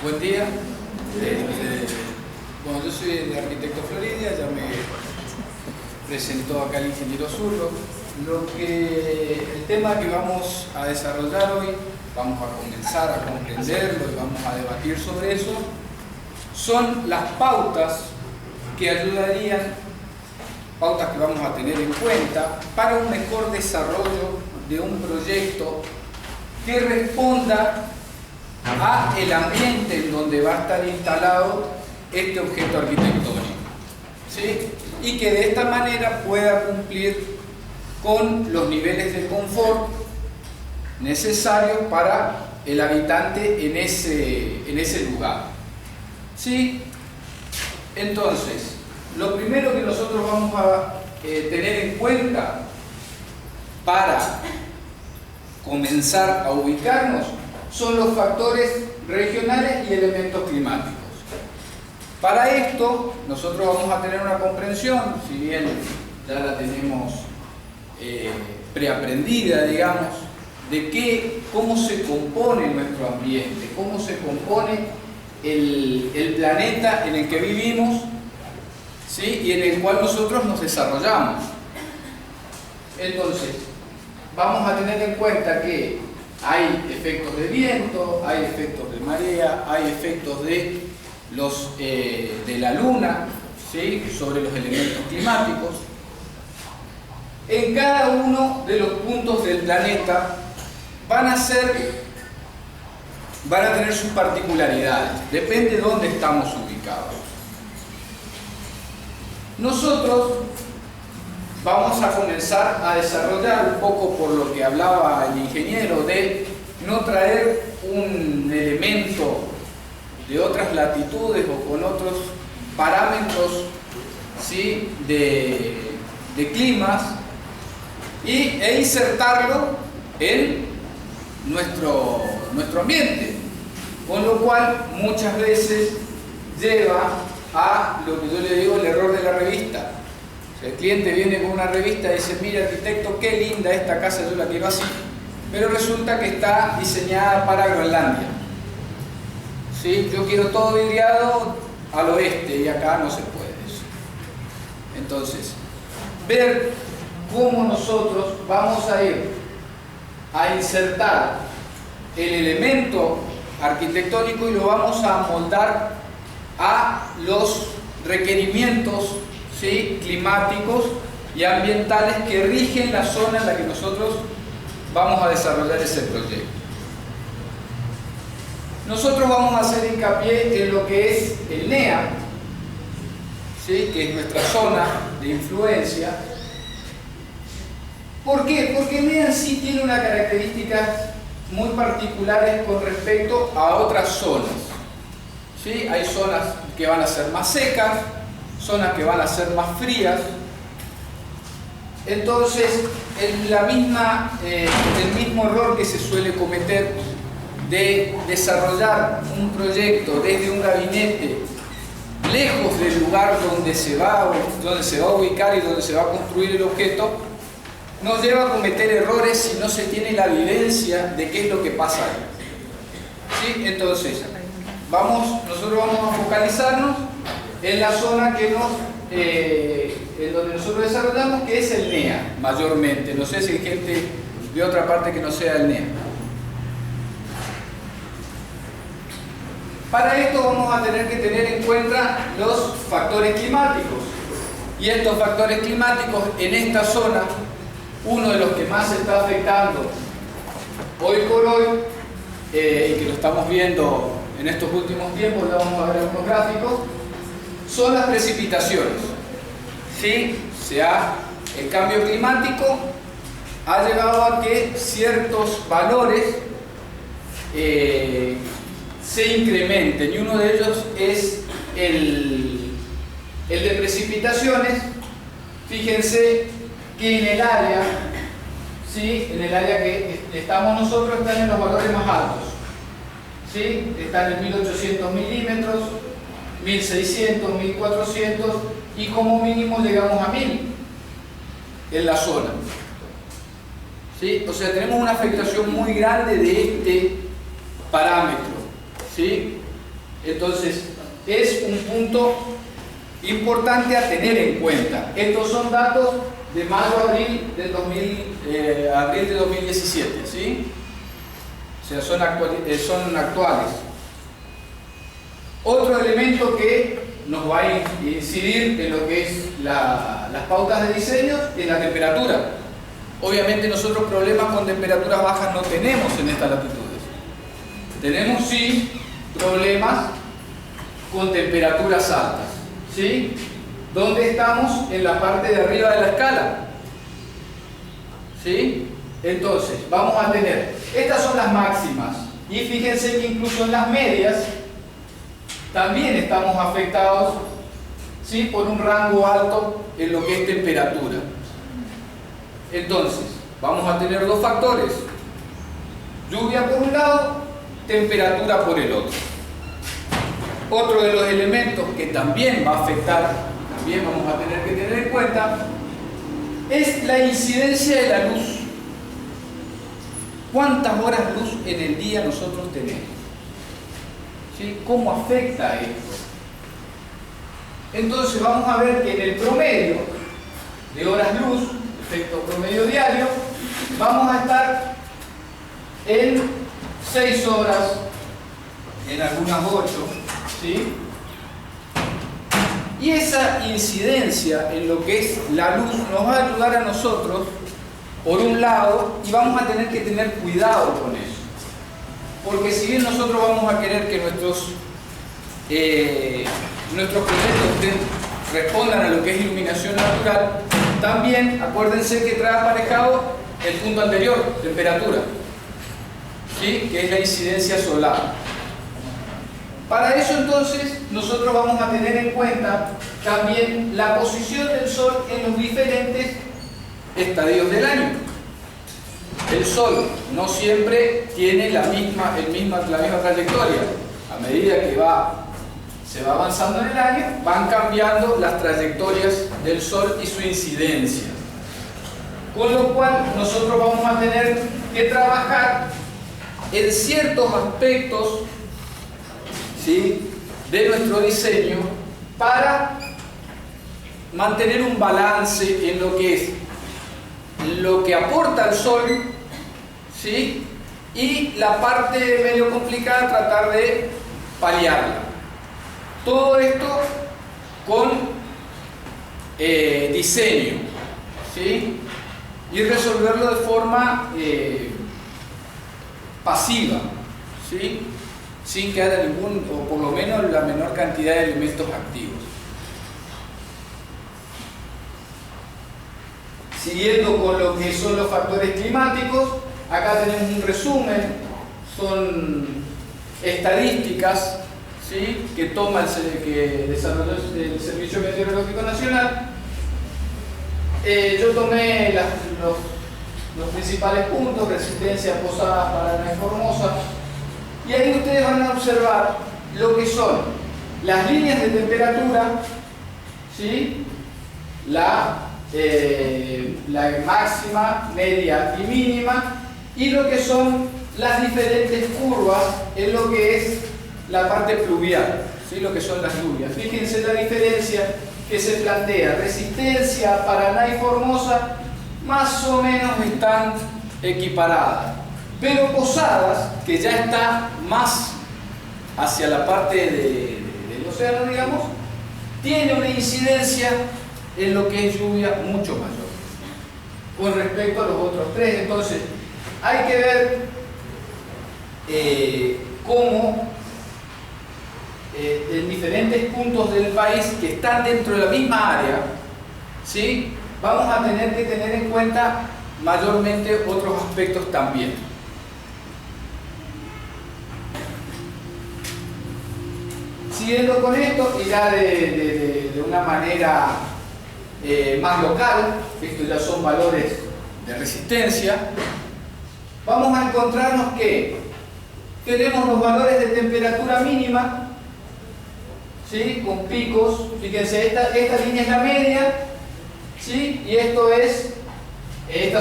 Buen día. Bueno, yo soy el arquitecto Floridia, ya me presentó acá el ingeniero Zurdo. El tema que vamos a desarrollar hoy, vamos a comenzar a comprenderlo y vamos a debatir sobre eso, son las pautas que ayudarían, pautas que vamos a tener en cuenta para un mejor desarrollo de un proyecto que responda a el ambiente en donde va a estar instalado este objeto arquitectónico, ¿sí? Y que de esta manera pueda cumplir con los niveles de confort necesarios para el habitante en ese lugar, ¿sí? Entonces, lo primero que nosotros vamos a tener en cuenta para comenzar a ubicarnos son los factores regionales y elementos climáticos. Para esto, nosotros vamos a tener una comprensión, si bien ya la tenemos preaprendida, digamos, de cómo se compone nuestro ambiente, cómo se compone el planeta en el que vivimos, ¿sí? Y en el cual nosotros nos desarrollamos. Entonces, vamos a tener en cuenta que hay efectos de viento, hay efectos de marea, hay efectos de la luna, ¿sí? Sobre los elementos climáticos. En cada uno de los puntos del planeta van a tener sus particularidades, depende de dónde estamos ubicados. Nosotros vamos a comenzar a desarrollar un poco por lo que hablaba el ingeniero de no traer un elemento de otras latitudes o con otros parámetros, ¿sí? de climas e insertarlo en nuestro ambiente, con lo cual muchas veces lleva a lo que yo le digo el error de la revista. El cliente viene con una revista y dice: mira, arquitecto, qué linda esta casa, yo la quiero así, pero resulta que está diseñada para Groenlandia, ¿sí? Yo quiero todo vidriado al oeste y acá no se puede eso. Entonces, ver cómo nosotros vamos a ir a insertar el elemento arquitectónico y lo vamos a amoldar a los requerimientos, ¿sí? Climáticos y ambientales que rigen la zona en la que nosotros vamos a desarrollar ese proyecto. Nosotros vamos a hacer hincapié en lo que es el NEA, ¿sí? Que es nuestra zona de influencia. ¿Por qué? Porque el NEA en sí tiene unas características muy particulares con respecto a otras zonas, ¿sí? Hay zonas que van a ser más secas, zonas que van a ser más frías. Entonces, el mismo error que se suele cometer de desarrollar un proyecto desde un gabinete lejos del lugar donde se va a ubicar y donde se va a construir el objeto, nos lleva a cometer errores si no se tiene la vivencia de qué es lo que pasa ahí, ¿sí? Entonces, nosotros vamos a focalizarnos en la zona en donde nosotros desarrollamos, que es el NEA, mayormente. No sé si hay gente de otra parte que no sea el NEA. Para esto vamos a tener que tener en cuenta los factores climáticos. Y estos factores climáticos en esta zona, uno de los que más se está afectando hoy por hoy, y que lo estamos viendo en estos últimos tiempos, ya vamos a ver algunos gráficos, son las precipitaciones, ¿sí? El cambio climático ha llevado a que ciertos valores se incrementen, y uno de ellos es el de precipitaciones. Fíjense que en el área, ¿sí? En el área que estamos nosotros están en los valores más altos, ¿sí? Están en 1800 milímetros, 1600, 1400 y como mínimo llegamos a 1000 en la zona, ¿sí? O sea, tenemos una afectación muy grande de este parámetro, ¿sí? Entonces, es un punto importante a tener en cuenta. Estos son datos de mayo-abril del 2017, ¿sí? O sea, son actuales. Otro elemento que nos va a incidir en lo que es las pautas de diseño es la temperatura. Obviamente nosotros problemas con temperaturas bajas no tenemos en estas latitudes. Tenemos sí problemas con temperaturas altas, ¿sí? ¿Dónde estamos? En la parte de arriba de la escala, ¿sí? Entonces, vamos a tener, estas son las máximas, y fíjense que incluso en las medias también estamos afectados, ¿sí? Por un rango alto en lo que es temperatura. Entonces, vamos a tener dos factores: lluvia por un lado, temperatura por el otro. Otro de los elementos que también va a afectar, también vamos a tener que tener en cuenta, es la incidencia de la luz. ¿Cuántas horas luz en el día nosotros tenemos? ¿Sí? ¿Cómo afecta esto? Entonces vamos a ver que en el promedio de horas luz, efecto promedio diario, vamos a estar en 6 horas, en algunas 8, ¿sí? Y esa incidencia en lo que es la luz nos va a ayudar a nosotros, por un lado, y vamos a tener que tener cuidado con eso. Porque si bien nosotros vamos a querer que nuestros proyectos respondan a lo que es iluminación natural, también acuérdense que trae aparejado el punto anterior, temperatura, ¿sí? Que es la incidencia solar. Para eso entonces nosotros vamos a tener en cuenta también la posición del Sol en los diferentes estadios del año. El Sol no siempre tiene la misma trayectoria. A medida que se va avanzando en el año, van cambiando las trayectorias del Sol y su incidencia. Con lo cual nosotros vamos a tener que trabajar en ciertos aspectos, ¿sí?, de nuestro diseño para mantener un balance en lo que es lo que aporta el Sol, ¿sí?, y la parte medio complicada, tratar de paliarla. Todo esto con diseño, ¿sí?, y resolverlo de forma pasiva, ¿sí?, sin que haya ningún, o por lo menos la menor cantidad de elementos activos. Siguiendo con lo que son los factores climáticos, acá tenemos un resumen, son estadísticas, ¿sí?, que desarrolló el Servicio Meteorológico Nacional. Yo tomé los principales puntos: Resistencia, Posadas, Paraná y Formosa, y ahí ustedes van a observar lo que son las líneas de temperatura, ¿sí?, la máxima, media y mínima, y lo que son las diferentes curvas en lo que es la parte pluvial, ¿sí?, lo que son las lluvias. Fíjense la diferencia que se plantea. Resistencia, Paraná y Formosa más o menos están equiparadas, pero Posadas, que ya está más hacia la parte del océano, digamos, tiene una incidencia en lo que es lluvia mucho mayor con respecto a los otros tres. Entonces hay que ver cómo en diferentes puntos del país que están dentro de la misma área, ¿sí?, vamos a tener que tener en cuenta mayormente otros aspectos también. Siguiendo con esto, y ya de una manera más local, estos ya son valores de resistencia, vamos a encontrarnos que tenemos los valores de temperatura mínima, ¿sí?, con picos. Fíjense, esta línea es la media, ¿sí?, y estos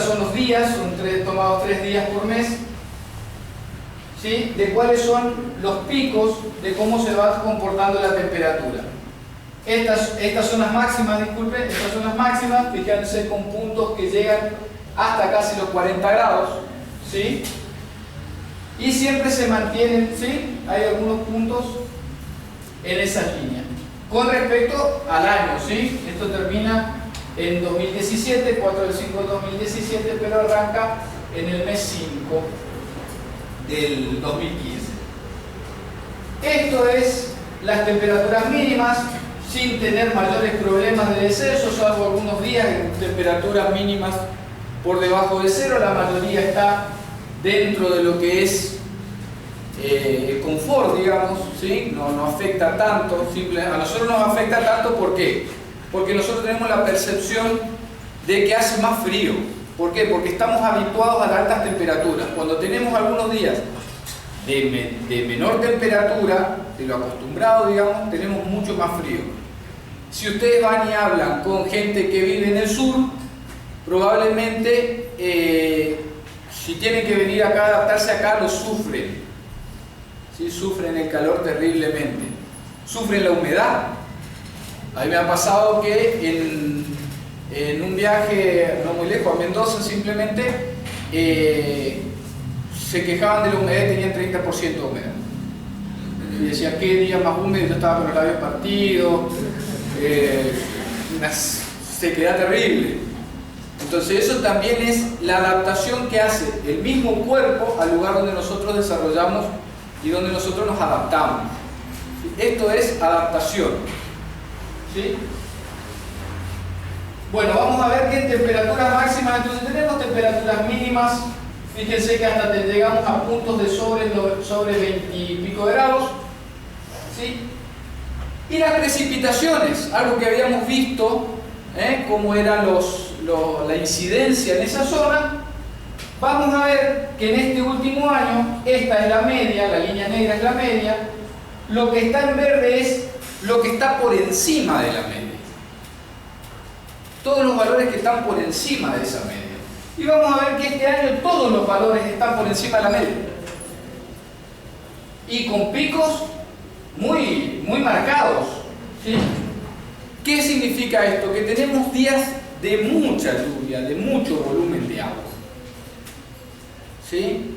son los días, son tomados 3 días por mes, ¿sí?, de cuáles son los picos de cómo se va comportando la temperatura. Estas son las máximas, disculpen, estas son las máximas, fíjense con puntos que llegan hasta casi los 40 grados, ¿sí? Y siempre se mantienen, ¿sí?, hay algunos puntos en esa línea. Con respecto al año, ¿sí?, esto termina en 2017, 4 del 5 del 2017, pero arranca en el mes 5 del 2015. Esto es las temperaturas mínimas, sin tener mayores problemas de descenso, salvo algunos días en temperaturas mínimas por debajo de cero. La mayoría está dentro de lo que es el confort, digamos, ¿sí? No afecta tanto. A nosotros nos afecta tanto, ¿por qué? Porque nosotros tenemos la percepción de que hace más frío. ¿Por qué? Porque estamos habituados a las altas temperaturas. Cuando tenemos algunos días de menor temperatura, de lo acostumbrado, digamos, tenemos mucho más frío. Si ustedes van y hablan con gente que vive en el sur, probablemente si tienen que venir acá, adaptarse acá, lo sufren. ¿Sí? Sufren el calor terriblemente. Sufren la humedad. A mí me ha pasado que en un viaje no muy lejos, a Mendoza simplemente, se quejaban de la humedad y tenían 30% de humedad. Y decían, ¿qué día más húmedo? Yo estaba con los labios partidos, una sequedad terrible. Entonces eso también es la adaptación que hace el mismo cuerpo al lugar donde nosotros desarrollamos y donde nosotros nos adaptamos. Esto es adaptación. ¿Sí? Bueno, vamos a ver que en temperaturas máximas, entonces tenemos temperaturas mínimas, fíjense que hasta llegamos a puntos de sobre 20 y pico de grados, ¿sí? Y las precipitaciones, algo que habíamos visto, cómo era la incidencia en esa zona. Vamos a ver que en este último año, esta es la media, la línea negra es la media, lo que está en verde es lo que está por encima de la media. Todos los valores que están por encima de esa media. Y vamos a ver que este año todos los valores están por encima de la media. Y con picos muy marcados. ¿Sí? ¿Qué significa esto? Que tenemos días de mucha lluvia, de mucho volumen de agua. ¿Sí?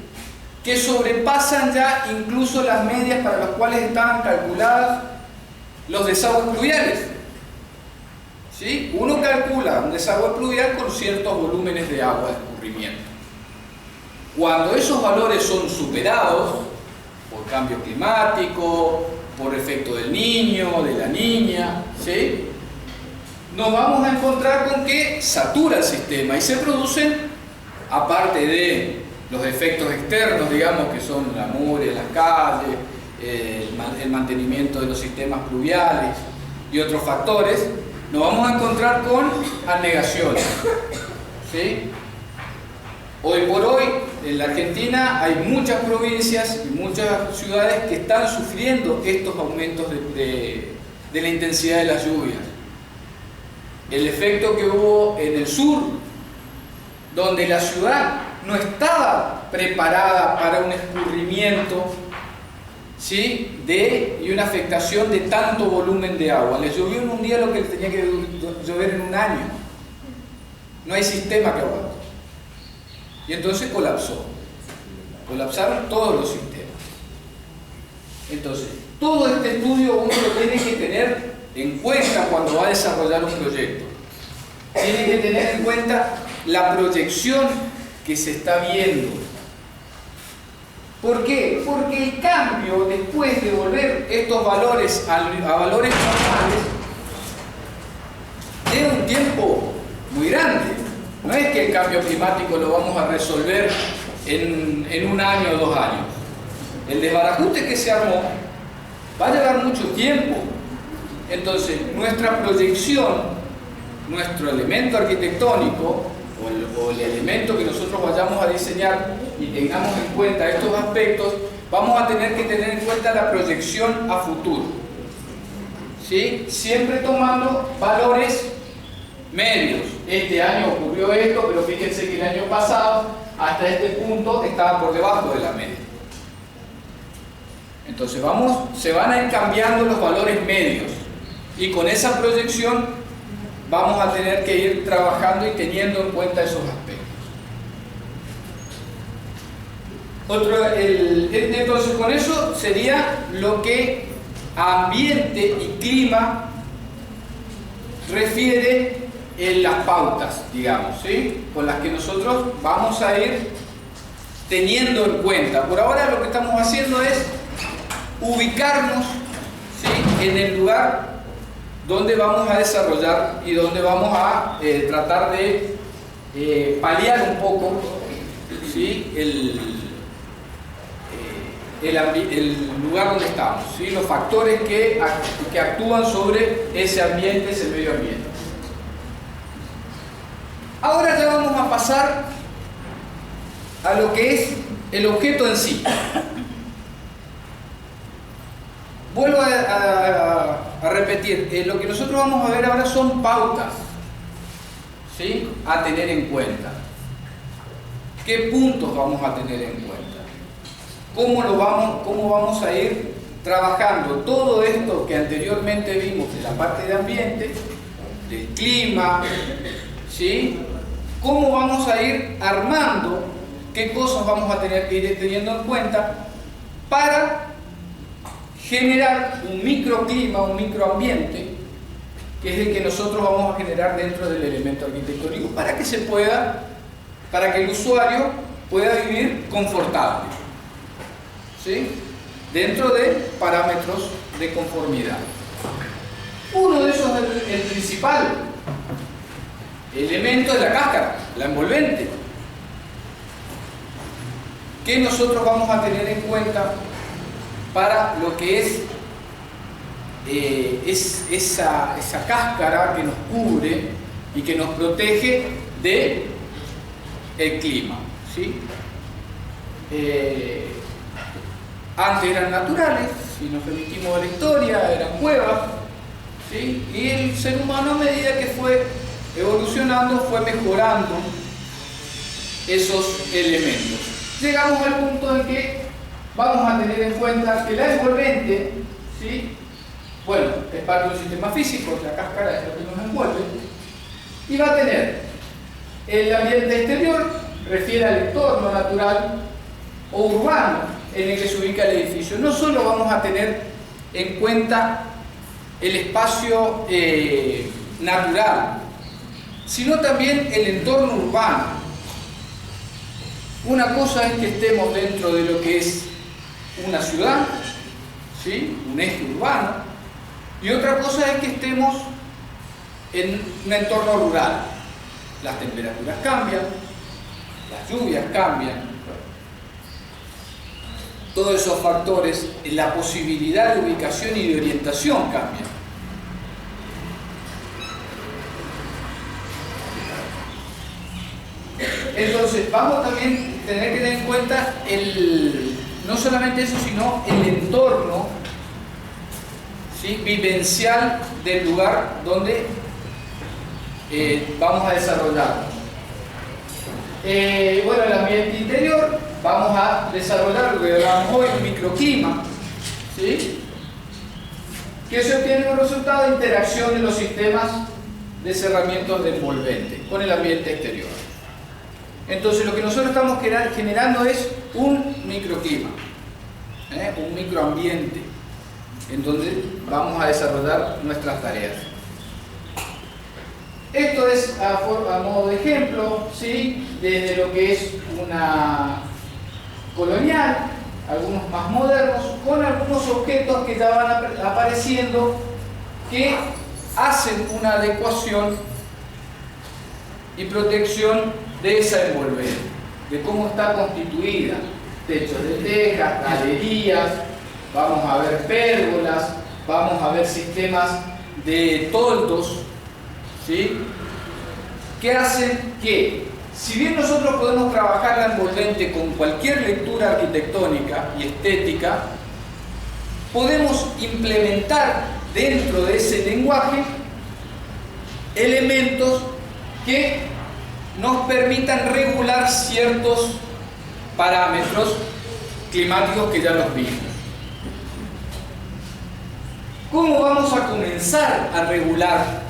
Que sobrepasan ya incluso las medias para las cuales estaban calculadas los desagües pluviales. ¿Sí? Uno calcula un desagüe pluvial con ciertos volúmenes de agua de escurrimiento. Cuando esos valores son superados por cambio climático, por efecto del niño, de la niña, ¿sí?, nos vamos a encontrar con que satura el sistema y se producen, aparte de los efectos externos, digamos, que son la mugre en las calles, el mantenimiento de los sistemas pluviales y otros factores, nos vamos a encontrar con anegaciones. ¿Sí? Hoy por hoy, en la Argentina, hay muchas provincias y muchas ciudades que están sufriendo estos aumentos de la intensidad de las lluvias. El efecto que hubo en el sur, donde la ciudad no estaba preparada para un escurrimiento, ¿sí?, y una afectación de tanto volumen de agua. Les llovió en un día lo que les tenía que llover en un año. No hay sistema que aguante. Y entonces colapsó. Colapsaron todos los sistemas. Entonces, todo este estudio uno lo tiene que tener en cuenta cuando va a desarrollar un proyecto. Tiene que tener en cuenta la proyección que se está viendo. ¿Por qué? Porque el cambio, después de volver estos valores a valores normales, lleva un tiempo muy grande. No es que el cambio climático lo vamos a resolver en un año o 2 años. El desbarajuste que se armó va a llevar mucho tiempo. Entonces, nuestra proyección, nuestro elemento arquitectónico, o el elemento que nosotros vayamos a diseñar y tengamos en cuenta estos aspectos, vamos a tener que tener en cuenta la proyección a futuro. ¿Sí? Siempre tomando valores medios. Este año ocurrió esto, pero fíjense que el año pasado, hasta este punto, estaba por debajo de la media. Entonces se van a ir cambiando los valores medios y con esa proyección vamos a tener que ir trabajando y teniendo en cuenta esos aspectos. Entonces con eso sería lo que a ambiente y clima refiere en las pautas, digamos, ¿sí? Con las que nosotros vamos a ir teniendo en cuenta. Por ahora lo que estamos haciendo es ubicarnos, ¿sí?, en el lugar donde vamos a desarrollar y donde vamos a tratar de paliar un poco, ¿sí?, el lugar donde estamos, ¿sí?, los factores que actúan sobre ese ambiente, ese medio ambiente. Ahora ya vamos a pasar a lo que es el objeto en sí. Vuelvo a repetir, lo que nosotros vamos a ver ahora son pautas, ¿sí?, a tener en cuenta. ¿Qué puntos vamos a tener en cuenta? ¿Cómo vamos a ir trabajando todo esto que anteriormente vimos de la parte de ambiente, del clima, ¿sí? ¿Cómo vamos a ir armando? ¿Qué cosas vamos a tener que ir teniendo en cuenta para generar un microclima, un microambiente, que es el que nosotros vamos a generar dentro del elemento arquitectónico para que el usuario pueda vivir confortable, ¿sí?, dentro de parámetros de conformidad? Uno de esos es el principal elemento de la cáscara, la envolvente. ¿Qué nosotros vamos a tener en cuenta para lo que es esa cáscara que nos cubre y que nos protege del clima, ¿sí? Antes eran naturales, si nos remitimos a la historia, eran cuevas, ¿sí? Y el ser humano, a medida que fue evolucionando, fue mejorando esos elementos. Llegamos al punto en que vamos a tener en cuenta que la envolvente, ¿sí?, bueno, es parte de un sistema físico, la cáscara es lo que nos envuelve, y va a tener el ambiente exterior, refiere al entorno natural o urbano en el que se ubica el edificio. No solo vamos a tener en cuenta el espacio natural, sino también el entorno urbano. Una cosa es que estemos dentro de lo que es una ciudad, ¿sí?, un eje urbano, y otra cosa es que estemos en un entorno rural. Las temperaturas cambian, las lluvias cambian, todos esos factores, la posibilidad de ubicación y de orientación cambian. Entonces vamos también a tener que tener en cuenta no solamente eso, sino el entorno, ¿sí?, vivencial del lugar donde vamos a desarrollarnos. Bueno, el ambiente interior, vamos a desarrollar lo que hablábamos hoy, un microclima, ¿sí?, que se obtiene como resultado de interacción de los sistemas de cerramientos de envolvente con el ambiente exterior. Entonces lo que nosotros estamos generando es un microclima, un microambiente en donde vamos a desarrollar nuestras tareas. Esto es a modo de ejemplo, ¿sí?, desde lo que es una colonial, algunos más modernos, con algunos objetos que ya van apareciendo que hacen una adecuación y protección de esa envolvente, de cómo está constituida: techos de tejas, galerías, vamos a ver pérgolas, vamos a ver sistemas de toldos, ¿sí?, que hacen que, si bien nosotros podemos trabajar la envolvente con cualquier lectura arquitectónica y estética, podemos implementar dentro de ese lenguaje elementos que nos permitan regular ciertos parámetros climáticos que ya los vimos. ¿Cómo vamos a comenzar a regular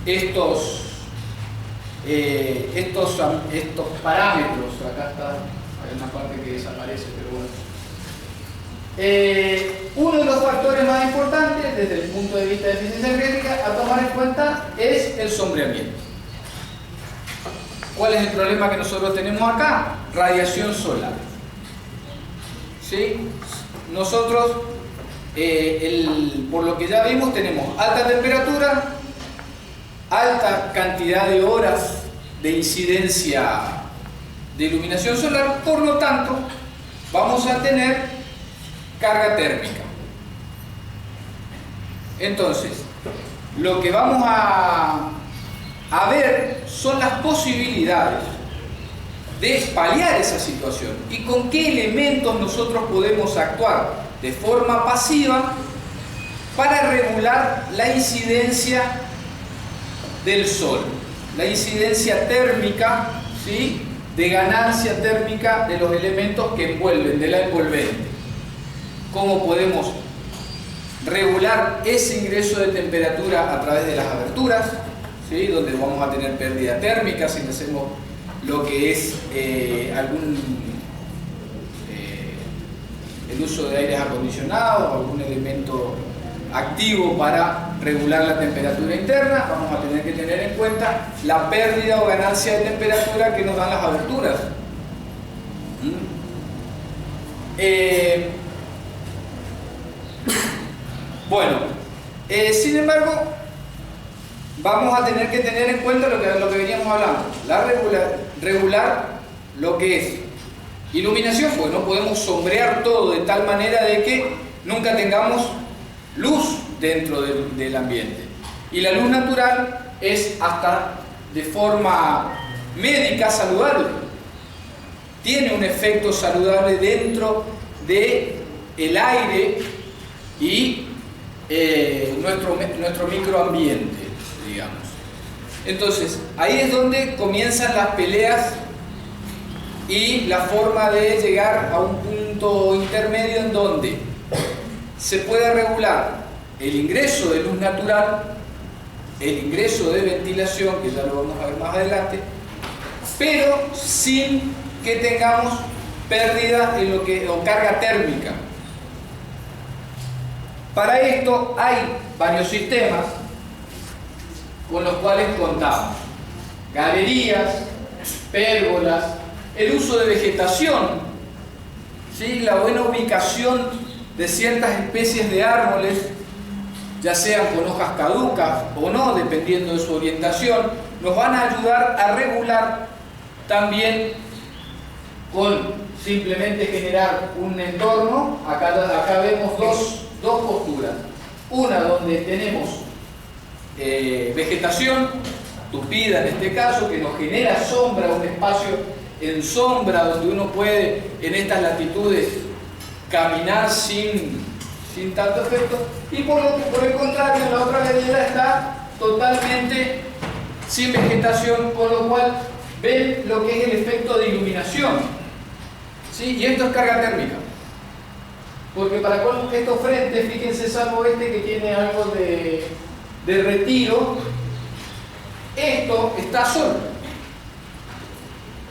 estos parámetros? Acá está, hay una parte que desaparece, pero bueno. Uno de los factores más importantes desde el punto de vista de eficiencia energética a tomar en cuenta es el sombreamiento. ¿Cuál es el problema que nosotros tenemos acá? Radiación solar. ¿Sí? Nosotros, por lo que ya vimos, tenemos alta temperatura, alta cantidad de horas de incidencia de iluminación solar, por lo tanto, vamos a tener carga térmica. Entonces, lo que vamos a ver son las posibilidades de paliar esa situación y con qué elementos nosotros podemos actuar de forma pasiva para regular la incidencia del sol, la incidencia térmica, ¿sí?, de ganancia térmica de los elementos que envuelven, de la envolvente. ¿Cómo podemos regular ese ingreso de temperatura a través de las aberturas? ¿Sí? Donde vamos a tener pérdida térmica si hacemos lo que es el uso de aires acondicionados o algún elemento activo para regular la temperatura interna. Vamos a tener que tener en cuenta la pérdida o ganancia de temperatura que nos dan las aberturas. Bueno, sin embargo, vamos a tener que tener en cuenta lo que veníamos hablando, regular lo que es iluminación, pues no podemos sombrear todo de tal manera de que nunca tengamos luz dentro del ambiente. Y la luz natural es hasta de forma médica saludable. Tiene un efecto saludable dentro del aire y nuestro microambiente, digamos. Entonces, ahí es donde comienzan las peleas y la forma de llegar a un punto intermedio en donde se puede regular el ingreso de luz natural, el ingreso de ventilación, que ya lo vamos a ver más adelante, pero sin que tengamos pérdida o carga térmica. Para esto hay varios sistemas con los cuales contamos: galerías, pérgolas, el uso de vegetación, ¿sí?, la buena ubicación de ciertas especies de árboles, ya sean con hojas caducas o no, dependiendo de su orientación, nos van a ayudar a regular también con simplemente generar un entorno. Acá vemos dos posturas. Una donde tenemos vegetación tupida en este caso, que nos genera sombra, un espacio en sombra donde uno puede en estas latitudes caminar sin tanto efecto, y por el contrario, la otra galería está totalmente sin vegetación, con lo cual ven lo que es el efecto de iluminación, ¿sí? Y esto es carga térmica, porque para estos frentes, fíjense, salvo este que tiene algo de retiro, esto está solo.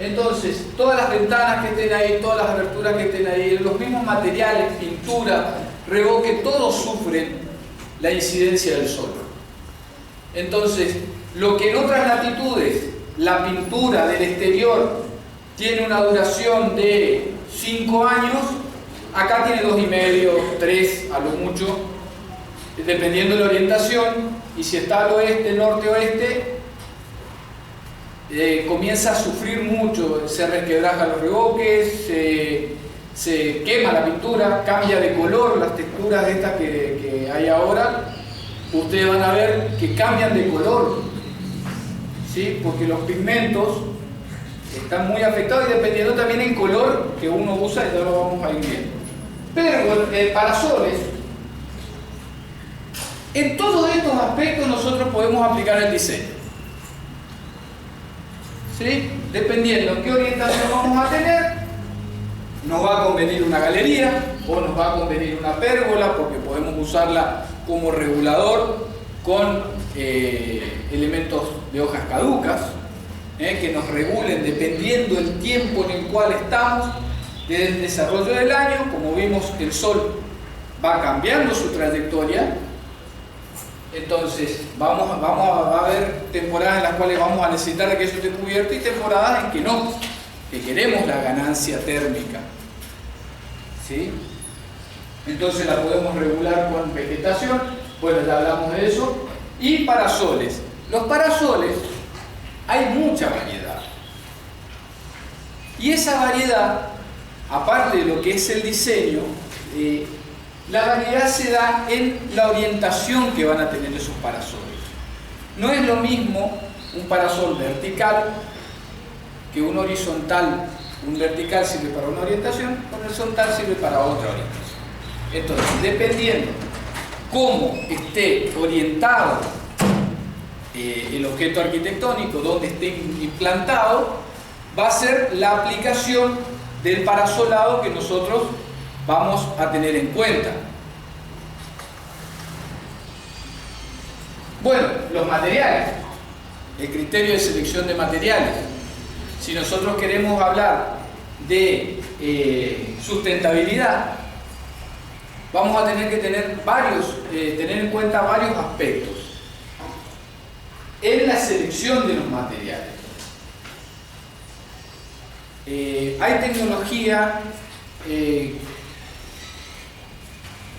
Entonces, todas las ventanas que estén ahí, todas las aberturas que estén ahí, los mismos materiales, pintura, revoque, todos sufren la incidencia del sol. Entonces, lo que en otras latitudes la pintura del exterior tiene una duración de 5 años, acá tiene 2,5, 3 a lo mucho, dependiendo de la orientación, y si está al oeste, norte, oeste, comienza a sufrir mucho, se resquebrajan los revoques, se quema la pintura, cambia de color, las texturas estas que hay ahora, ustedes van a ver que cambian de color, ¿sí? Porque los pigmentos están muy afectados y dependiendo también el color que uno usa, ya lo vamos a ir viendo. Pero parasoles, en todos estos aspectos nosotros podemos aplicar el diseño, ¿sí? Dependiendo qué orientación vamos a tener, nos va a convenir una galería o nos va a convenir una pérgola, porque podemos usarla como regulador con elementos de hojas caducas, que nos regulen dependiendo del tiempo en el cual estamos, desde el desarrollo del año. Como vimos, el Sol va cambiando su trayectoria, entonces va a haber temporadas en las cuales vamos a necesitar de que eso esté cubierto y temporadas en que no, que queremos la ganancia térmica, ¿sí? Entonces la podemos regular con vegetación. Bueno, ya hablamos de eso. Y parasoles. Los parasoles, hay mucha variedad. Y esa variedad, aparte de lo que es el diseño, la variedad se da en la orientación que van a tener esos parasoles. No es lo mismo un parasol vertical que un horizontal. Un vertical sirve para una orientación, un horizontal sirve para otra orientación. Entonces, dependiendo cómo esté orientado el objeto arquitectónico, donde esté implantado, va a ser la aplicación del parasolado que nosotros vamos a tener en cuenta. Bueno, los materiales, el criterio de selección de materiales. Si nosotros queremos hablar de sustentabilidad, vamos a tener que tener en cuenta varios aspectos en la selección de los materiales. Hay tecnología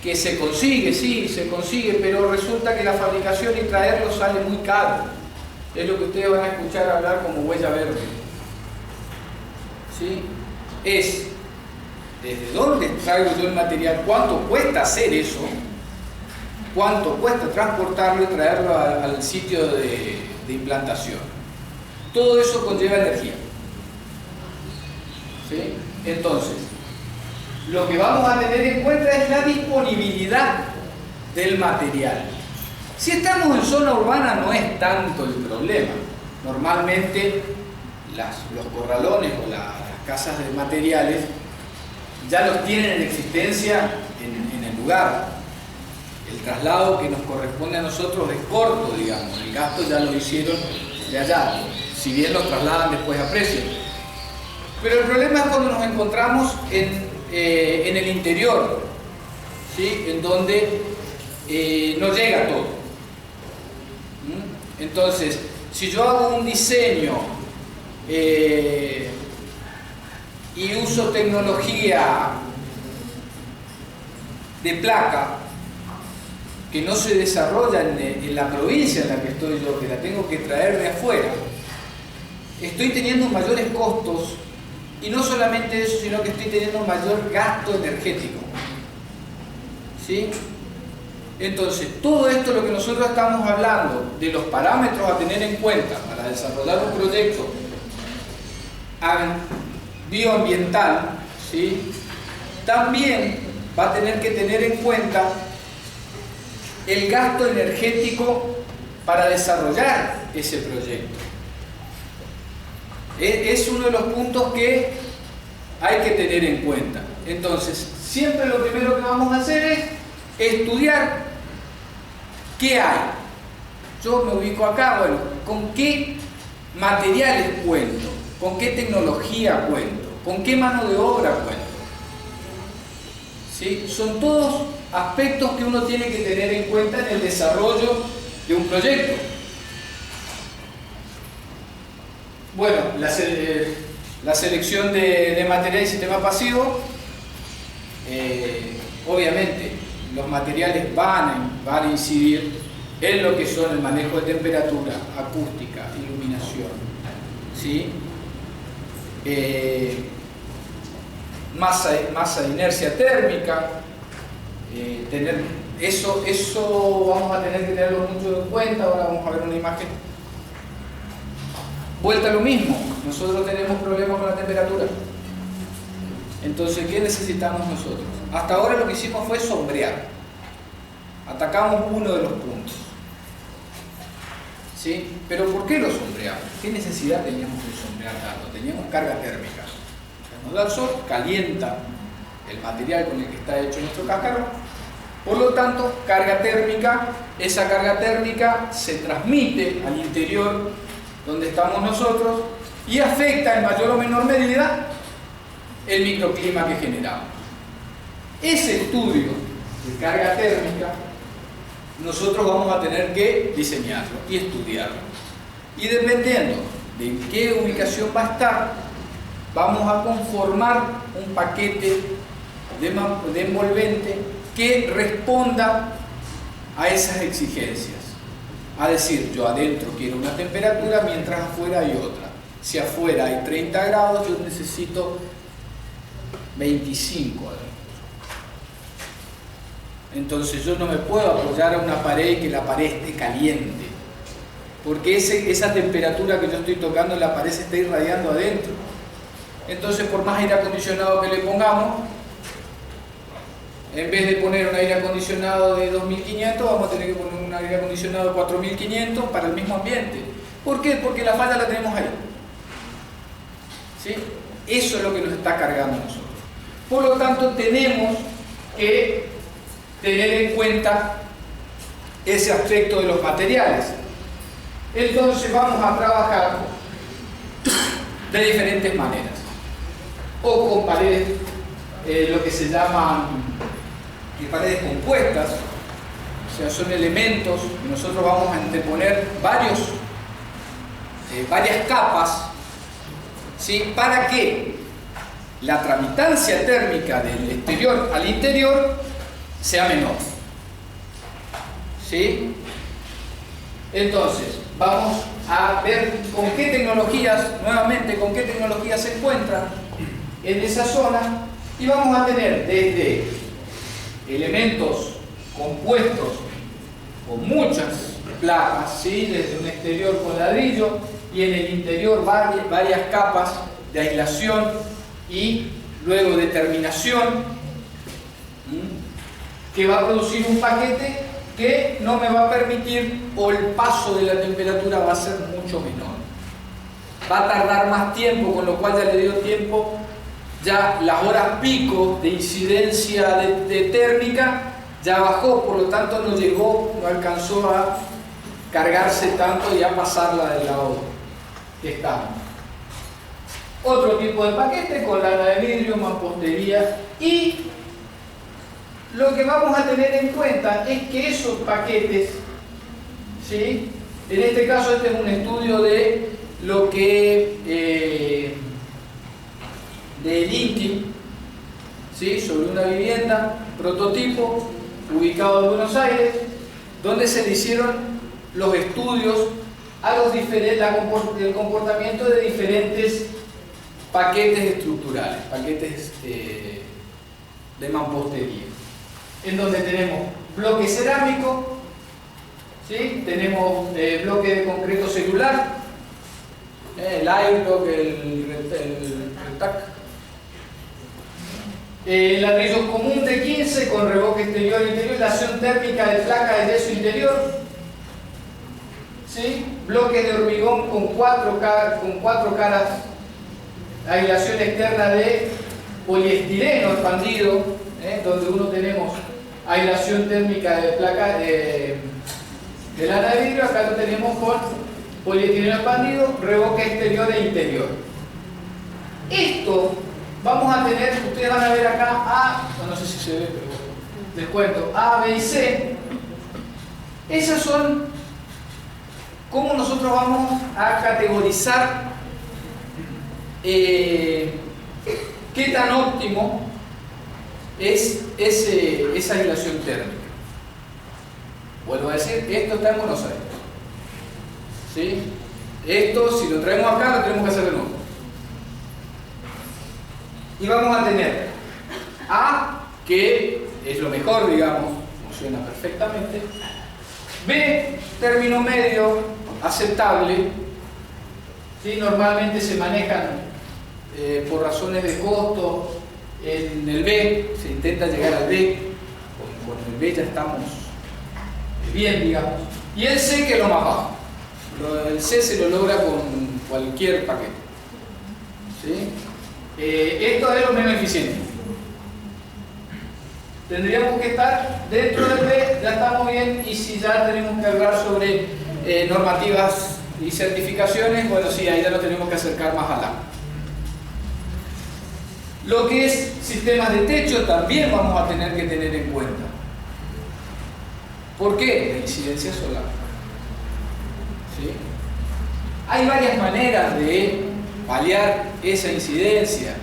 que se consigue, sí, se consigue, pero resulta que la fabricación y traerlo sale muy caro. Es lo que ustedes van a escuchar hablar como huella verde, ¿sí? Es desde dónde traigo yo el material, cuánto cuesta hacer eso, cuánto cuesta transportarlo y traerlo al sitio de implantación. Todo eso conlleva energía, ¿sí? Entonces, lo que vamos a tener en cuenta es la disponibilidad del material. Si estamos en zona urbana no es tanto el problema. Normalmente los corralones o las casas de materiales ya los tienen en existencia en el lugar. El traslado que nos corresponde a nosotros es corto, digamos. El gasto ya lo hicieron de allá, si bien los trasladan después a precio. Pero el problema es cuando nos encontramos en el interior, ¿sí? En donde no llega todo. Entonces, si yo hago un diseño y uso tecnología de placa que no se desarrolla en la provincia en la que estoy yo, que la tengo que traer de afuera, estoy teniendo mayores costos, y no solamente eso, sino que estoy teniendo mayor gasto energético, ¿sí? Entonces, todo esto es lo que nosotros estamos hablando, de los parámetros a tener en cuenta para desarrollar un proyecto bioambiental, ¿sí? También va a tener que tener en cuenta el gasto energético para desarrollar ese proyecto. Es uno de los puntos que hay que tener en cuenta. Entonces, siempre lo primero que vamos a hacer es estudiar qué hay. Yo me ubico acá, bueno, ¿con qué materiales cuento? ¿Con qué tecnología cuento? ¿Con qué mano de obra cuento? ¿Sí? Son todos aspectos que uno tiene que tener en cuenta en el desarrollo de un proyecto. Bueno, la selección de material y sistema pasivo, obviamente los materiales van a incidir en lo que son el manejo de temperatura, acústica, iluminación, ¿sí? Masa de inercia térmica, eso vamos a tener que tenerlo mucho en cuenta. Ahora vamos a ver una imagen. Vuelta a lo mismo, nosotros tenemos problemas con la temperatura. Entonces, ¿qué necesitamos nosotros? Hasta ahora lo que hicimos fue sombrear. Atacamos uno de los puntos, ¿sí? Pero ¿por qué lo sombreamos? ¿Qué necesidad teníamos de sombrear tanto? Teníamos carga térmica. Nos da el sol, calienta el material con el que está hecho nuestro cascarón Por lo tanto, carga térmica, esa carga térmica se transmite al interior donde estamos nosotros y afecta en mayor o menor medida el microclima que generamos. Ese estudio de carga térmica nosotros vamos a tener que diseñarlo y estudiarlo. Y dependiendo de en qué ubicación va a estar, vamos a conformar un paquete de envolvente que responda a esas exigencias. A decir, yo adentro quiero una temperatura mientras afuera hay otra. Si afuera hay 30 grados, yo necesito 25 adentro. Entonces yo no me puedo apoyar a una pared y que la pared esté caliente, porque esa temperatura que yo estoy tocando en la pared se está irradiando adentro. Entonces, por más aire acondicionado que le pongamos, en vez de poner un aire acondicionado de 2500, vamos a tener que poner un aire acondicionado de 4500 para el mismo ambiente. ¿Por qué? Porque la falla la tenemos ahí. ¿Sí? Eso es lo que nos está cargando a nosotros. Por lo tanto, tenemos que tener en cuenta ese aspecto de los materiales. Entonces vamos a trabajar de diferentes maneras. O con paredes, lo que se llaman paredes compuestas, o sea, son elementos que nosotros vamos a anteponer varias capas, ¿sí? Para que la tramitancia térmica del exterior al interior sea menor. ¿Sí? Entonces, vamos a ver con qué tecnologías, nuevamente, con qué tecnologías se encuentran en esa zona, y vamos a tener desde elementos compuestos con muchas placas, ¿sí? Desde un exterior con ladrillo y en el interior varias capas de aislación y luego de terminación, que va a producir un paquete que no me va a permitir, o el paso de la temperatura va a ser mucho menor. Va a tardar más tiempo, con lo cual ya le dio tiempo, ya las horas pico de incidencia de térmica ya bajó, por lo tanto no alcanzó a cargarse tanto y a pasarla del lado que estamos. Otro tipo de paquete con lana de vidrio, mampostería, y lo que vamos a tener en cuenta es que esos paquetes, ¿sí? En este caso este es un estudio de lo que del INTI, ¿sí? Sobre una vivienda, prototipo, ubicado en Buenos Aires, donde se le hicieron los estudios a el comportamiento de diferentes paquetes estructurales, paquetes de mampostería, en donde tenemos bloque cerámico, ¿sí? Tenemos bloque de concreto celular, el iBlock, el RETAC, ladrillo común de 15 con revoque exterior e interior, aislación térmica de placa de yeso interior, ¿sí? Bloques de hormigón con cuatro caras, aislación externa de poliestireno expandido, donde uno tenemos aislación térmica de placa de lana de vidrio, acá lo tenemos con poliestireno expandido, revoque exterior e interior. Esto vamos a tener, ustedes van a ver acá no sé si se ve, pero les cuento, A, B y C. Esas son cómo nosotros vamos a categorizar qué tan óptimo es esa aislación térmica. Vuelvo a decir, esto está en Buenos Aires, ¿sí? Esto, si lo traemos acá, lo tenemos que hacer de nuevo. Y vamos a tener A, que es lo mejor, digamos, funciona perfectamente. B, término medio, aceptable, ¿sí? Normalmente se manejan por razones de costo en el B, se intenta llegar al B, con el B ya estamos bien, digamos. Y el C, que es lo más bajo. El C se lo logra con cualquier paquete, ¿sí? Esto es lo menos eficiente. tendríamos que estar dentro del B, ya estamos bien, y si ya tenemos que hablar sobre normativas y certificaciones, bueno, sí, ahí ya lo tenemos que acercar más al A. Lo que es sistemas de techo también vamos a tener que tener en cuenta. ¿Por qué? La incidencia solar. ¿Sí? Hay varias maneras de paliar esa incidencia.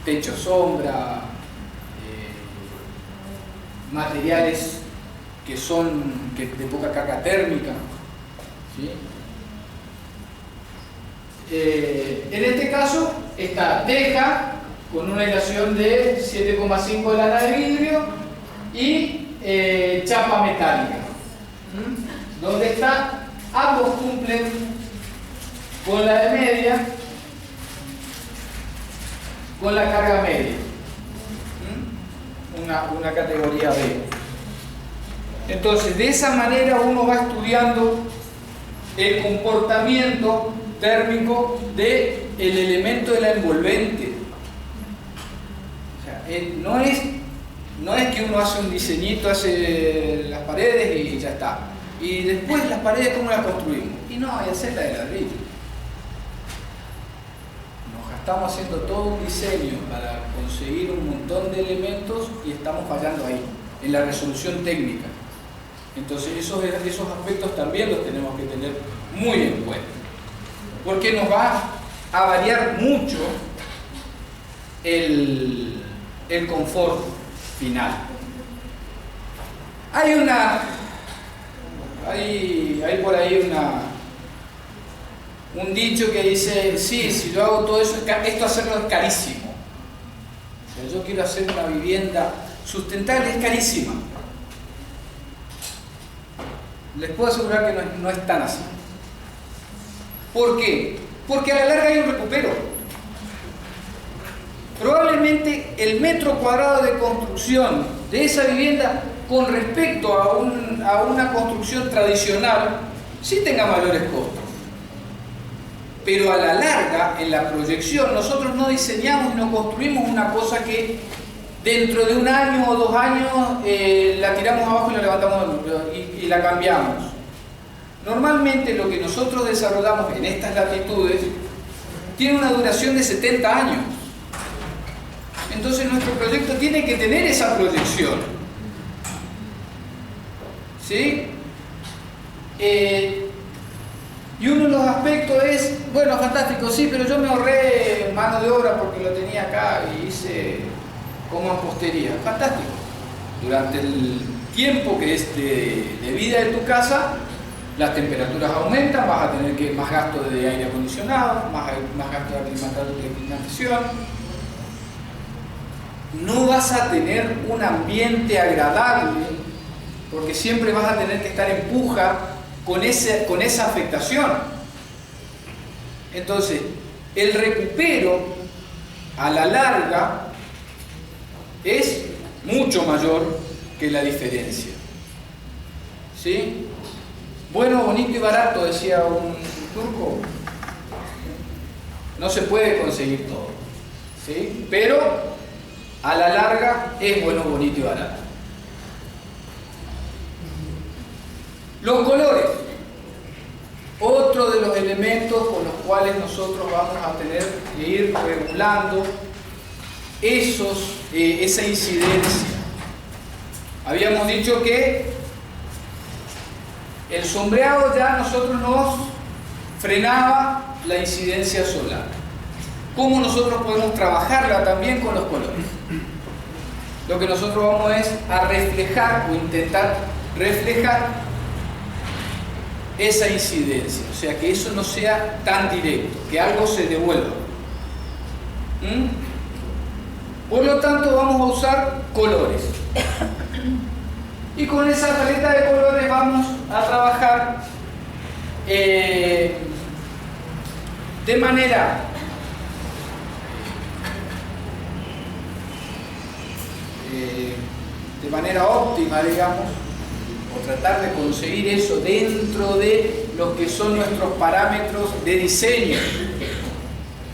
Techo sombra, materiales que son de poca carga térmica. ¿Sí? En este caso está teja con una aislación de 7,5 de lana de vidrio y chapa metálica, donde está, ambos cumplen con la de media, con la carga media, una categoría B. Entonces, de esa manera uno va estudiando el comportamiento térmico del elemento de la envolvente. O sea, no es que uno hace un diseñito, hace las paredes y ya está. Y después las paredes, ¿cómo las construimos? Y no, hay que hacerla de ladrillo. Nos estamos haciendo todo un diseño para conseguir un montón de elementos y estamos fallando ahí, en la resolución técnica. Entonces esos aspectos también los tenemos que tener muy en cuenta, porque nos va a variar mucho el confort final. Hay por ahí un dicho que dice, sí, si yo hago todo eso, esto hacerlo es carísimo. O sea, yo quiero hacer una vivienda sustentable, es carísima. Les puedo asegurar que no es tan así. ¿Por qué? Porque a la larga hay un recupero. Probablemente el metro cuadrado de construcción de esa vivienda con respecto a una construcción tradicional sí tenga mayores costos. Pero a la larga, en la proyección, nosotros no diseñamos y no construimos una cosa que dentro de un año o 2 años la tiramos abajo y la levantamos y la cambiamos. Normalmente lo que nosotros desarrollamos en estas latitudes tiene una duración de 70 años. Entonces nuestro proyecto tiene que tener esa proyección. ¿Sí? Y uno de los aspectos es, bueno, fantástico, sí, pero yo me ahorré mano de obra porque lo tenía acá y hice como mampostería. Fantástico. Durante el tiempo que es de vida de tu casa, las temperaturas aumentan, vas a tener más gasto de aire acondicionado, más gasto de aclimatación. No vas a tener un ambiente agradable porque siempre vas a tener que estar en puja con esa afectación. Entonces, el recupero a la larga es mucho mayor que la diferencia. ¿Sí? Bueno, bonito y barato, decía un turco. No se puede conseguir todo. ¿Sí? Pero a la larga es bueno, bonito y barato. Los colores. Otro de los elementos con los cuales nosotros vamos a tener que ir regulando esa incidencia. Habíamos dicho que el sombreado ya nosotros nos frenaba la incidencia solar. ¿Cómo nosotros podemos trabajarla también con los colores? Lo que nosotros vamos es a reflejar o intentar reflejar esa incidencia, o sea, que eso no sea tan directo, que algo se devuelva. Por lo tanto, vamos a usar colores. Y con esa paleta de colores vamos a trabajar de manera óptima, digamos, o tratar de conseguir eso dentro de lo que son nuestros parámetros de diseño.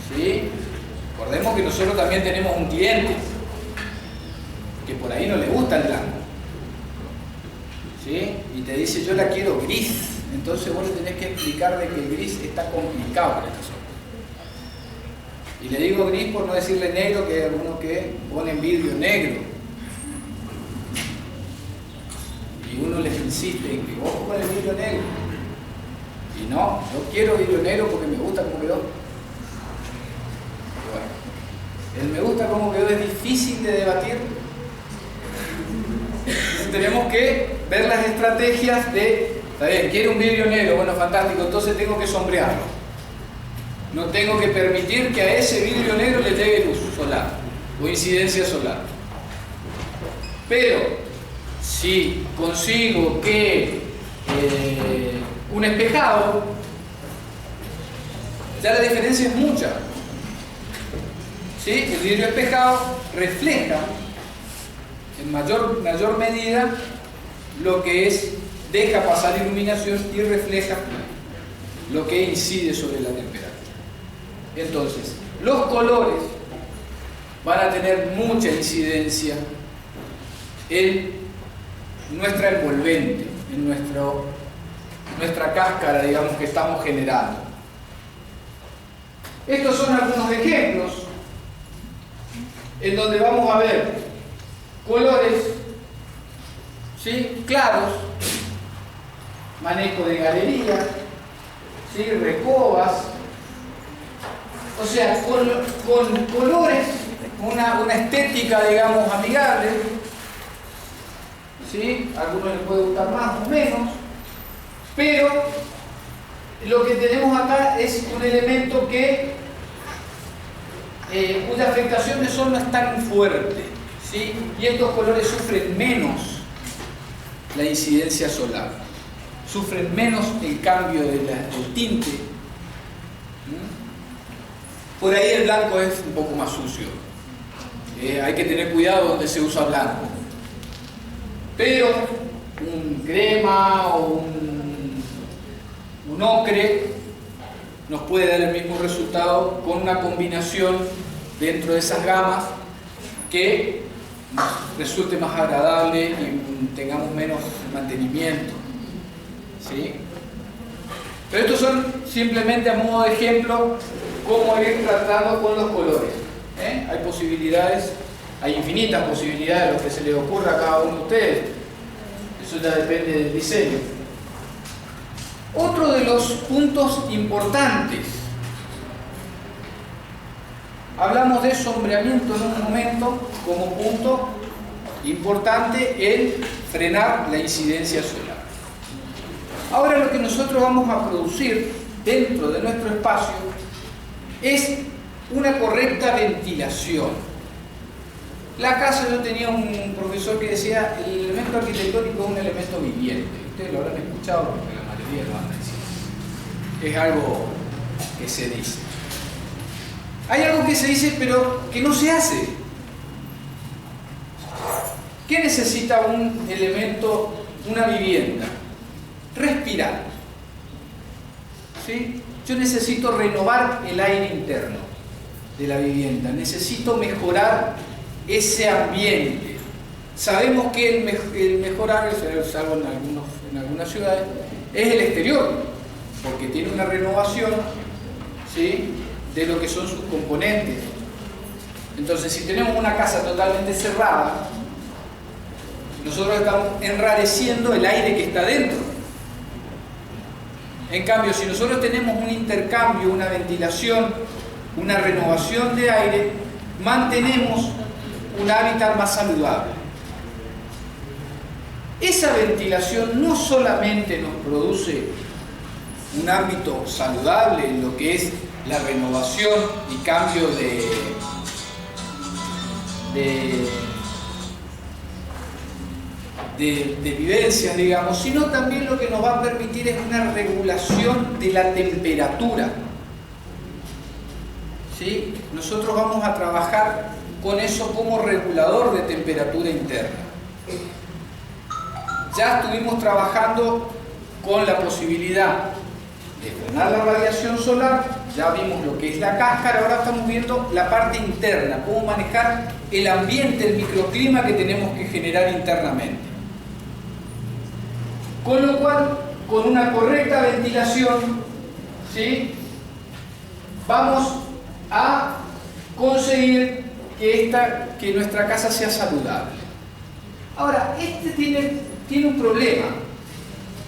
¿Sí? Recordemos que nosotros también tenemos un cliente. por ahí no le gusta el blanco, ¿sí? Y te dice, yo la quiero gris. Entonces vos le tenés que explicar de que el gris está complicado para esta zona. Y le digo gris por no decirle negro, que hay algunos que ponen vidrio negro. Y uno les insiste en que vos pones vidrio negro. Y no, yo quiero vidrio negro porque me gusta cómo quedó. Bueno, el me gusta cómo quedó es difícil de debatir. Entonces tenemos que ver las estrategias de, está bien, quiero un vidrio negro, bueno, fantástico, entonces tengo que sombrearlo. No tengo que permitir que a ese vidrio negro le llegue luz solar o incidencia solar. Pero si consigo que un espejado, ya la diferencia es mucha. ¿Sí? El vidrio espejado refleja en mayor medida lo que es, deja pasar iluminación y refleja lo que incide sobre la temperatura. Entonces, los colores van a tener mucha incidencia en nuestra envolvente, en nuestra cáscara, digamos, que estamos generando. Estos son algunos ejemplos en donde vamos a ver colores, ¿sí?, claros, manejo de galería, ¿sí?, recobas, o sea, con colores, una estética, digamos, amigable, ¿sí? A algunos les puede gustar más o menos, pero lo que tenemos acá es un elemento que cuya afectación de sol no es tan fuerte, ¿sí? Y estos colores sufren menos la incidencia solar, sufren menos el cambio del tinte. Por ahí el blanco es un poco más sucio, hay que tener cuidado donde se usa blanco, pero un crema o un ocre nos puede dar el mismo resultado con una combinación dentro de esas gamas que nos resulte más agradable y tengamos menos mantenimiento, ¿sí? Pero estos son simplemente a modo de ejemplo cómo ir tratando con los colores. Hay posibilidades, hay infinitas posibilidades de lo que se les ocurra a cada uno de ustedes. Eso ya depende del diseño. Otro de los puntos importantes, hablamos de sombreamiento en un momento como punto importante, el frenar la incidencia solar. Ahora lo que nosotros vamos a producir dentro de nuestro espacio es una correcta ventilación. La casa, yo tenía un profesor que decía, el elemento arquitectónico es un elemento viviente. Ustedes lo habrán escuchado porque la mayoría lo van a decir. Es algo que se dice. Hay algo que se dice pero que no se hace. ¿Qué necesita un elemento, una vivienda? Respirar. ¿Sí? Yo necesito renovar el aire interno de la vivienda, necesito mejorar ese ambiente. Sabemos que el mejor aire, salvo en algunas ciudades, es el exterior, porque tiene una renovación, ¿sí?, de lo que son sus componentes. Entonces, si tenemos una casa totalmente cerrada, nosotros estamos enrareciendo el aire que está dentro. En cambio, si nosotros tenemos un intercambio, una ventilación, una renovación de aire, mantenemos un hábitat más saludable. Esa ventilación no solamente nos produce un ámbito saludable en lo que es la renovación y cambio de vivencias, digamos, sino también lo que nos va a permitir es una regulación de la temperatura. ¿Sí? Nosotros vamos a trabajar con eso como regulador de temperatura interna. Ya estuvimos trabajando con la posibilidad de frenar la radiación solar, ya vimos lo que es la cáscara, ahora estamos viendo la parte interna, cómo manejar el ambiente, el microclima que tenemos que generar internamente. Con lo cual, con una correcta ventilación, ¿sí?, vamos a conseguir que nuestra casa sea saludable. Ahora, tiene un problema,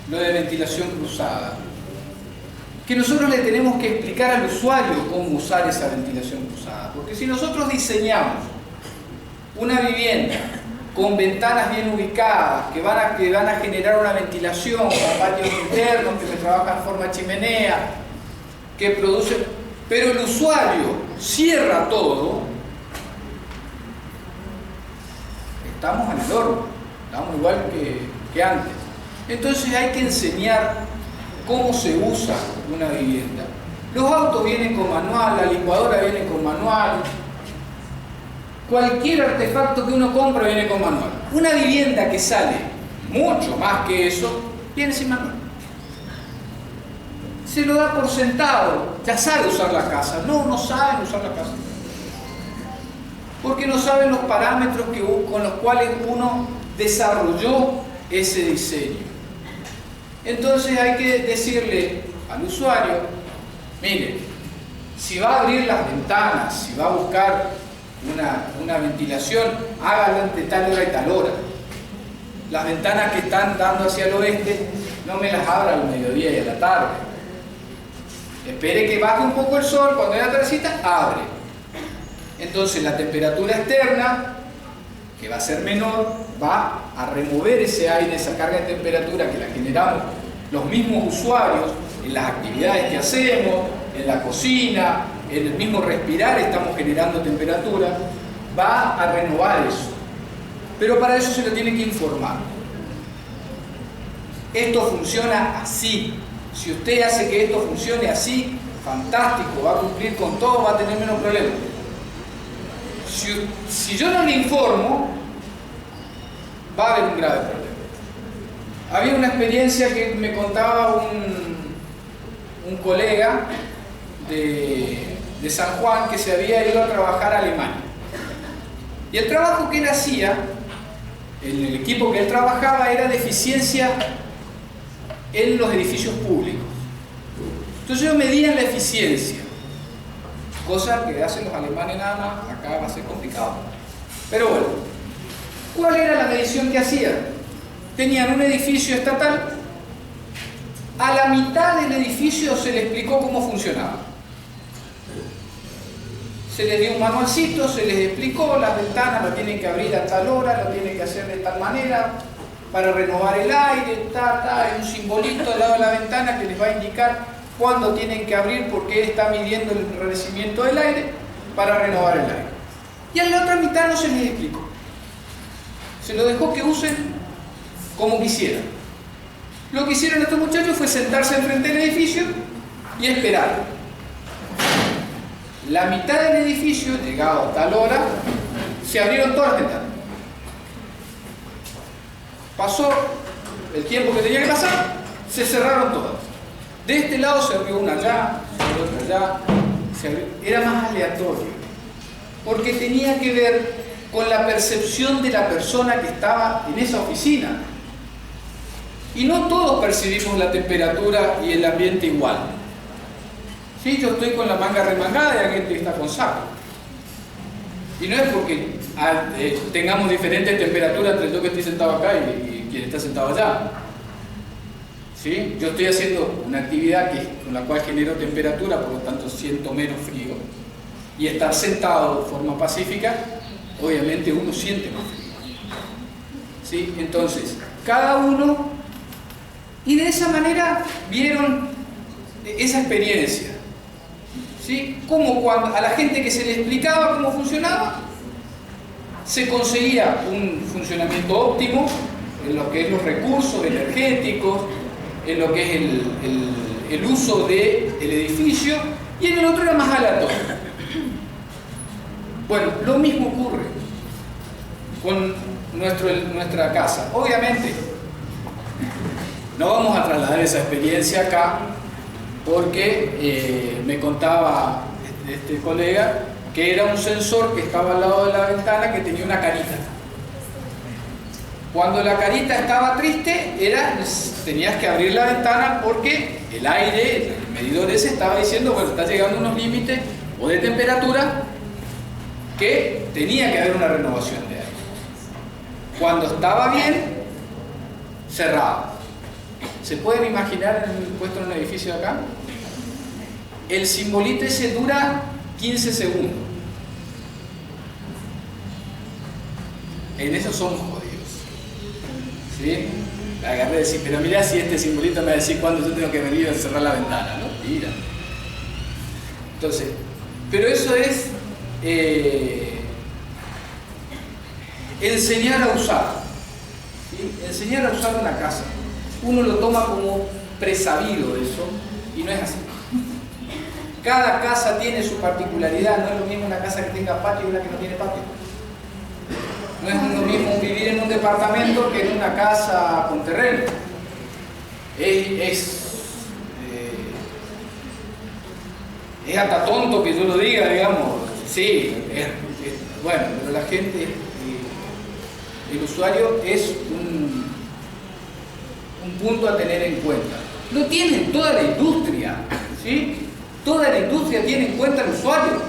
lo de ventilación cruzada, que nosotros le tenemos que explicar al usuario cómo usar esa ventilación cruzada, porque si nosotros diseñamos una vivienda con ventanas bien ubicadas, que van a generar una ventilación, con patios internos que se trabajan en forma de chimenea, que producen, pero el usuario cierra todo, estamos en el horno, estamos igual que antes. Entonces hay que enseñar cómo se usa una vivienda. Los autos vienen con manual, la licuadora viene con manual, cualquier artefacto que uno compra viene con manual. Una vivienda que sale mucho más que eso, viene sin manual. Se lo da por sentado, ya sabe usar la casa. No saben usar la casa. Porque no saben los parámetros con los cuales uno desarrolló ese diseño. Entonces hay que decirle al usuario, mire, si va a abrir las ventanas, si va a buscar una ventilación, hágalo entre tal hora y tal hora. Las ventanas que están dando hacia el oeste, no me las abra al mediodía y a la tarde. Espere que baje un poco el sol, cuando haya tardecita, abre. Entonces la temperatura externa, que va a ser menor, va a remover ese aire, esa carga de temperatura que la generamos los mismos usuarios en las actividades que hacemos, en la cocina, en el mismo respirar estamos generando temperatura, va a renovar eso. Pero para eso se lo tiene que informar. Esto funciona así. Si usted hace que esto funcione así, fantástico, va a cumplir con todo, va a tener menos problemas. Si yo no le informo, va a haber un grave problema. Había una experiencia que me contaba un colega de San Juan que se había ido a trabajar a Alemania. Y el trabajo que él hacía, el equipo que él trabajaba, era de eficiencia en los edificios públicos. Entonces ellos medían la eficiencia, cosa que hacen los alemanes nada más, acá va a ser complicado. Pero bueno, ¿cuál era la medición que hacían? Tenían un edificio estatal, a la mitad del edificio se les explicó cómo funcionaba. Se les dio un manualcito, se les explicó, las ventanas lo tienen que abrir a tal hora, lo tienen que hacer de tal manera, para renovar el aire, hay un simbolito al lado de la ventana que les va a indicar cuándo tienen que abrir, porque él está midiendo el enrarecimiento del aire para renovar el aire. Y a la otra mitad no se les explicó. Se lo dejó que usen como quisieran. Lo que hicieron estos muchachos fue sentarse enfrente del edificio y esperar. La mitad del edificio, llegado a tal hora, se abrieron todas las ventanas. Pasó el tiempo que tenía que pasar, se cerraron todas. De este lado se abrió una allá, se abrió otra allá, era más aleatorio, porque tenía que ver con la percepción de la persona que estaba en esa oficina. Y no todos percibimos la temperatura y el ambiente igual. Sí, yo estoy con la manga remangada y alguien está con saco. Y no es porque tengamos diferentes temperaturas entre yo que estoy sentado acá y quien está sentado allá. ¿Sí? Yo estoy haciendo una actividad con la cual genero temperatura, por lo tanto siento menos frío. Y estar sentado de forma pacífica, obviamente uno siente más frío. ¿Sí? Entonces, cada uno... Y de esa manera vieron esa experiencia. ¿Sí? Como cuando a la gente que se le explicaba cómo funcionaba, se conseguía un funcionamiento óptimo en lo que es los recursos energéticos, en lo que es el uso del edificio, y en el otro era más aleatorio. Bueno, lo mismo ocurre con nuestra casa. Obviamente, no vamos a trasladar esa experiencia acá, porque me contaba este colega que era un sensor que estaba al lado de la ventana que tenía una carita. Cuando la carita estaba triste, tenías que abrir la ventana porque el aire, el medidor ese estaba diciendo, bueno, está llegando a unos límites o de temperatura que tenía que haber una renovación de aire. Cuando estaba bien, cerraba. ¿Se pueden imaginar puesto en un edificio de acá? El simbolito ese dura 15 segundos. En eso somos jodidos. ¿Sí? Agarré y decir, pero mirá si este simbolito me va a decir cuándo yo tengo que venir a cerrar la ventana, ¿no? Mira. Entonces, pero eso es enseñar a usar. ¿Sí? Enseñar a usar una casa. Uno lo toma como presabido eso, y no es así. Cada casa tiene su particularidad, no es lo mismo una casa que tenga patio y una que no tiene patio. No es lo mismo vivir en un departamento que en una casa con terreno. Es hasta tonto que yo lo diga, digamos. Sí, bueno, pero la gente, el usuario es un punto a tener en cuenta. Lo tiene toda la industria, ¿sí? Toda la industria tiene en cuenta al usuario.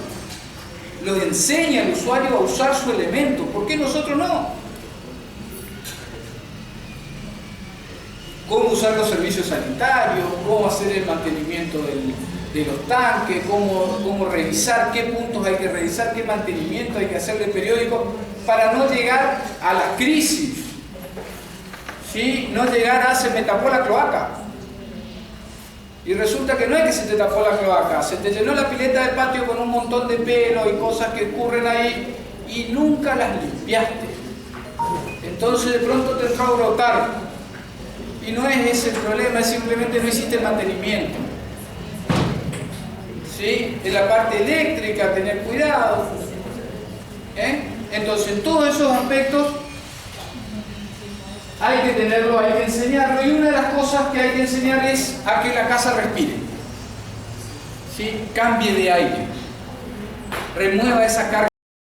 Lo enseña al usuario a usar su elemento. ¿Por qué nosotros no? Cómo usar los servicios sanitarios, cómo hacer el mantenimiento de los tanques, cómo revisar, qué puntos hay que revisar, qué mantenimiento hay que hacerle periódico para no llegar a la crisis. ¿Sí? No llegar a se me tapó la cloaca. Y resulta que no es que se te tapó la cloaca, se te llenó la pileta del patio con un montón de pelo y cosas que ocurren ahí y nunca las limpiaste. Entonces de pronto te entró a brotar. Y no es ese el problema, es simplemente no hiciste el mantenimiento. ¿Sí? En la parte eléctrica, tener cuidado. Entonces en todos esos aspectos hay que tenerlo, hay que enseñarlo, y una de las cosas que hay que enseñar es a que la casa respire. ¿Sí? Cambie de aire, remueva esa carga.